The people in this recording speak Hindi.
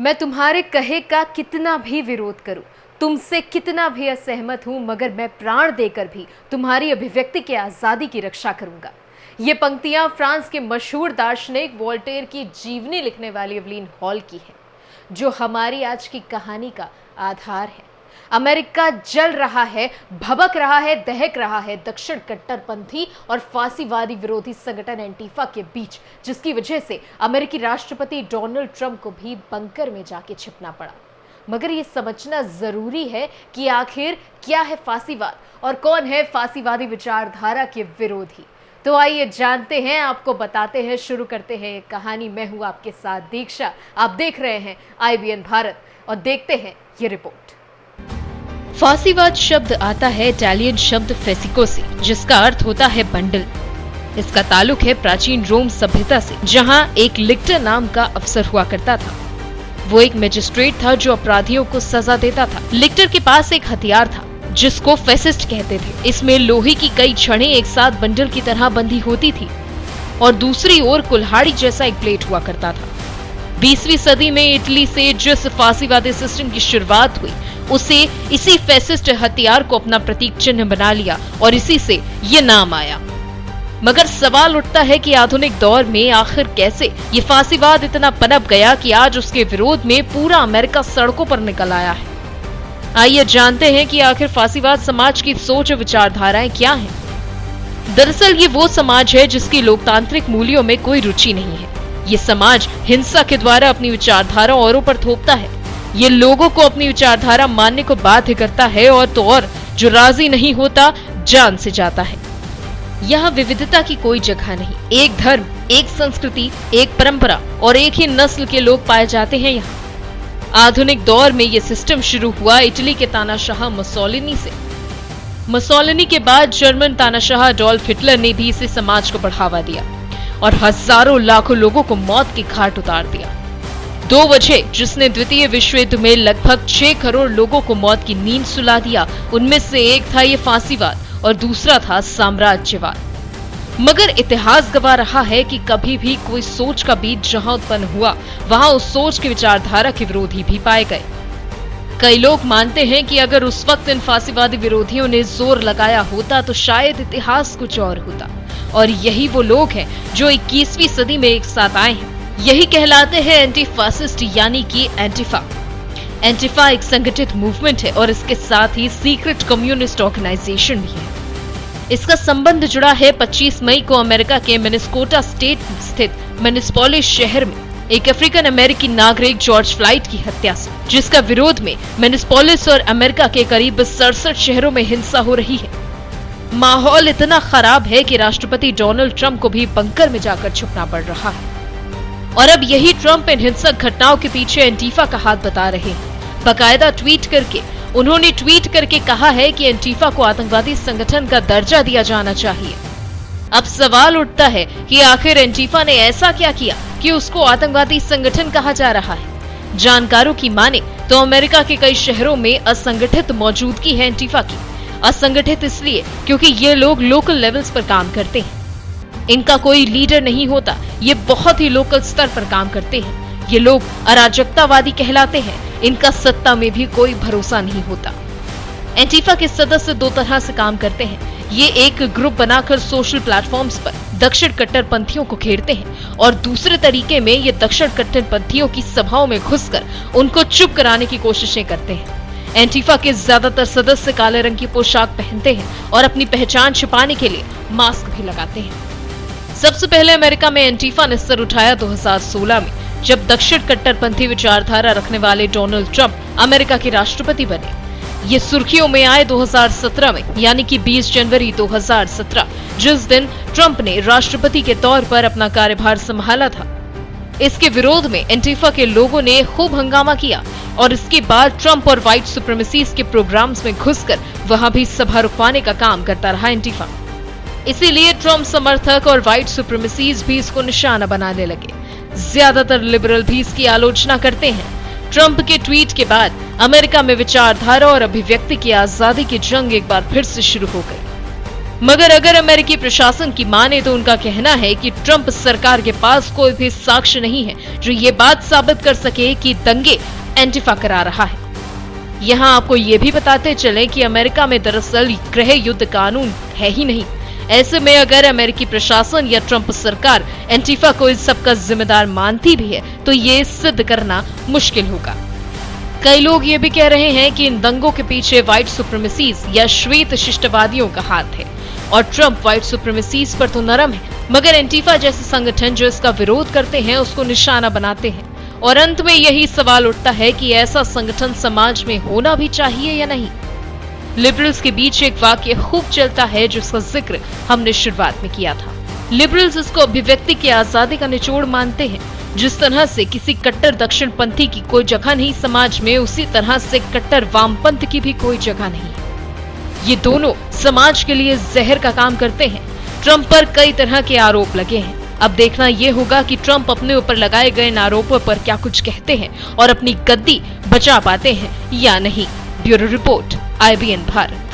मैं तुम्हारे कहे का कितना भी विरोध करूं, तुमसे कितना भी असहमत हूं, मगर मैं प्राण देकर भी तुम्हारी अभिव्यक्ति की आजादी की रक्षा करूंगा। ये पंक्तियां फ्रांस के मशहूर दार्शनिक वोल्टेयर की जीवनी लिखने वाली एवलीन हॉल की है, जो हमारी आज की कहानी का आधार है। अमेरिका जल रहा है, भभक रहा है, दहक रहा है दक्षिण कट्टरपंथी और फांसीवादी विरोधी संगठन एंटीफा के बीच, जिसकी वजह से अमेरिकी राष्ट्रपति डोनाल्ड ट्रंप को भी बंकर में जाके छिपना पड़ा। मगर ये समझना जरूरी है कि आखिर क्या है फांसीवाद और कौन है फांसीवादी विचारधारा के विरोधी। तो आइए जानते हैं, आपको बताते हैं, शुरू करते हैं ये कहानी। मैं हूं आपके साथ दीक्षा, आप देख रहे हैं IBN भारत और देखते हैं ये रिपोर्ट। फांसीवाद शब्द आता है इटालियन शब्द फेसिको से, जिसका अर्थ होता है बंडल। इसका ताल्लुक है प्राचीन रोम सभ्यता से, जहां एक लिक्टर नाम का अफसर हुआ करता था। वो एक मजिस्ट्रेट था जो अपराधियों को सजा देता था। लिक्टर के पास एक हथियार था जिसको फेसिस्ट कहते थे। इसमें लोहे की कई छड़ें एक साथ बंडल की तरह बंधी होती थी और दूसरी ओर कुल्हाड़ी जैसा एक प्लेट हुआ करता था। 20वीं सदी में इटली से जिस फांसीवादी सिस्टम की शुरुआत हुई, उसे इसी फेसिस्ट हथियार को अपना प्रतीक चिन्ह बना लिया और इसी से ये नाम आया। मगर सवाल उठता है कि आधुनिक दौर में आखिर कैसे ये फांसीवाद इतना पनप गया कि आज उसके विरोध में पूरा अमेरिका सड़कों पर निकल आया है। आइए जानते हैं कि आखिर फांसीवाद समाज की सोच और विचारधाराएं क्या हैं। दरअसल ये वो समाज है जिसकी लोकतांत्रिक मूल्यों में कोई रुचि नहीं है। ये समाज हिंसा के द्वारा अपनी विचारधारा औरों पर थोपता है। ये लोगों को अपनी विचारधारा मानने को बाध्य करता है और तो और जो राजी नहीं होता जान से जाता है। यहाँ विविधता की कोई जगह नहीं। एक धर्म, एक संस्कृति, एक परंपरा और एक ही नस्ल के लोग पाए जाते हैं यहाँ। आधुनिक दौर में ये सिस्टम शुरू हुआ इटली के तानाशाह मुसोलिनी से। मुसोलिनी के बाद जर्मन तानाशाह एडोल्फ हिटलर ने भी इसे समाज को बढ़ावा दिया और हजारों लाखों लोगों को मौत की घाट उतार दिया। दो वजह जिसने द्वितीय विश्व युद्ध में लगभग 6 करोड़ लोगों को मौत की नींद सुला दिया, उनमें से एक था ये फांसीवाद और दूसरा था साम्राज्यवाद। मगर इतिहास गवाह रहा है कि कभी भी कोई सोच का बीज जहां उत्पन्न हुआ, वहां उस सोच के विचारधारा के विरोधी भी पाए गए। कई लोग मानते हैं कि अगर उस वक्त इन फांसीवादी विरोधियों ने जोर लगाया होता तो शायद इतिहास कुछ और होता। और यही वो लोग हैं जो 21वीं सदी में एक साथ आए हैं। यही कहलाते हैं एंटी फासिस्ट, यानी कि एंटीफा। एंटीफा एक संगठित मूवमेंट है और इसके साथ ही सीक्रेट कम्युनिस्ट ऑर्गेनाइजेशन भी है। इसका संबंध जुड़ा है 25 मई को अमेरिका के मिनेसोटा स्टेट स्थित मिनिसोपोलिस शहर में एक अफ्रीकन अमेरिकी नागरिक जॉर्ज फ्लाइड की हत्या से, जिसका विरोध में मिनिसोपोलिस और अमेरिका के करीब 67 शहरों में हिंसा हो रही है। माहौल इतना खराब है कि राष्ट्रपति डोनाल्ड ट्रंप को भी बंकर में जाकर छुपना पड़ रहा है। और अब यही ट्रंप इन हिंसक घटनाओं के पीछे एंटीफा का हाथ बता रहे हैं। बाकायदा ट्वीट करके उन्होंने ट्वीट करके कहा है कि एंटीफा को आतंकवादी संगठन का दर्जा दिया जाना चाहिए। अब सवाल उठता है कि आखिर एंटीफा ने ऐसा क्या किया कि उसको आतंकवादी संगठन कहा जा रहा है। जानकारों की माने तो अमेरिका के कई शहरों में असंगठित मौजूदगी है एंटीफा की। असंगठित इसलिए क्योंकि ये लोग लोकल लेवल्स पर काम करते हैं। इनका कोई लीडर नहीं होता, ये बहुत ही लोकल स्तर पर काम करते हैं। ये लोग अराजकतावादी कहलाते हैं। इनका सत्ता में भी कोई भरोसा नहीं होता। एंटीफा के सदस्य दो तरह से काम करते हैं। ये एक ग्रुप बनाकर सोशल प्लेटफॉर्म्स पर दक्षिण कट्टरपंथियों को घेरते हैं और दूसरे तरीके में ये दक्षिण कट्टरपंथियों की सभाओं में घुसकर उनको चुप कराने की कोशिशें करते हैं। एंटीफा के ज्यादातर सदस्य काले रंग की पोशाक पहनते हैं और अपनी पहचान छिपाने के लिए मास्क भी लगाते हैं। सबसे पहले अमेरिका में एंटीफा ने सर उठाया 2016 में, जब दक्षिण कट्टरपंथी विचारधारा रखने वाले डोनाल्ड ट्रंप अमेरिका के राष्ट्रपति बने। ये सुर्खियों में आए 2017 में, यानी कि 20 जनवरी 2017, जिस दिन ट्रंप ने राष्ट्रपति के तौर पर अपना कार्यभार संभाला था। इसके विरोध में एंटीफा के लोगों ने खूब हंगामा किया और इसके बाद ट्रंप और व्हाइट सुप्रीमेसीज के प्रोग्राम्स में घुसकर वहां भी सभा रुकवाने का काम करता रहा एंटीफा। इसीलिए ट्रंप समर्थक और व्हाइट सुप्रीमेसीज भी इसको निशाना बनाने लगे। ज्यादातर लिबरल भी इसकी आलोचना करते हैं। ट्रंप के ट्वीट के बाद अमेरिका में विचारधारा और अभिव्यक्ति की आजादी की जंग एक बार फिर से शुरू हो गई। मगर अगर अमेरिकी प्रशासन की माने तो उनका कहना है कि ट्रंप सरकार के पास कोई भी साक्ष्य नहीं है जो ये बात साबित कर सके कि दंगे एंटिफा करा रहा है। यहाँ आपको ये भी बताते चलें कि अमेरिका में दरअसल गृह युद्ध कानून है ही नहीं। ऐसे में अगर अमेरिकी प्रशासन या ट्रंप सरकार एंटिफा को इस सब का जिम्मेदार मानती भी है तो ये सिद्ध करना मुश्किल होगा। कई लोग ये भी कह रहे हैं कि इन दंगों के पीछे व्हाइट सुप्रीमेसीज या श्वेत शिष्टवादियों का हाथ है और ट्रंप व्हाइट सुप्रीमेसीज पर तो नरम है, मगर एंटिफा जैसे संगठन जो इसका विरोध करते हैं उसको निशाना बनाते हैं। और अंत में यही सवाल उठता है कि ऐसा संगठन समाज में होना भी चाहिए या नहीं। लिबरल्स के बीच एक वाक्य खूब चलता है जिसका जिक्र हमने शुरुआत में किया था। लिबरल्स इसको अभिव्यक्ति की आजादी का निचोड़ मानते हैं। जिस तरह से किसी कट्टर दक्षिणपंथी की कोई जगह नहीं समाज में, उसी तरह से कट्टर वामपंथ की भी कोई जगह नहीं। ये दोनों समाज के लिए जहर का काम करते हैं। ट्रंप पर कई तरह के आरोप लगे हैं। अब देखना यह होगा कि ट्रंप अपने ऊपर लगाए गए इन आरोपों पर क्या कुछ कहते हैं और अपनी गद्दी बचा पाते हैं या नहीं। Bureau report, IBN Bharat.